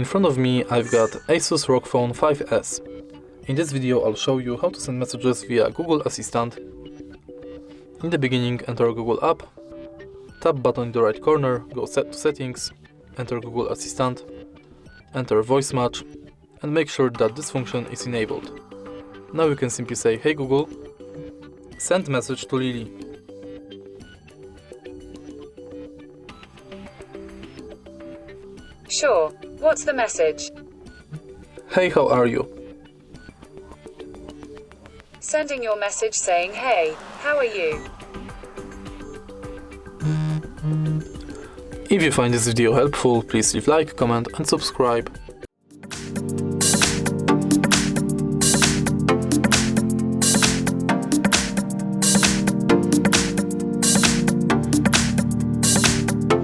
In front of me I've got ASUS ROG Phone 5S. In this video I'll show you how to send messages via Google Assistant. In the beginning, enter Google app, tap button in the right corner, go to settings, enter Google Assistant, enter voice match and make sure that this function is enabled. Now you can simply say, "Hey Google, send message to Lily." Sure. What's the message? "Hey, how are you?" Sending your message saying, "Hey, how are you?" If you find this video helpful, please leave like, comment and subscribe.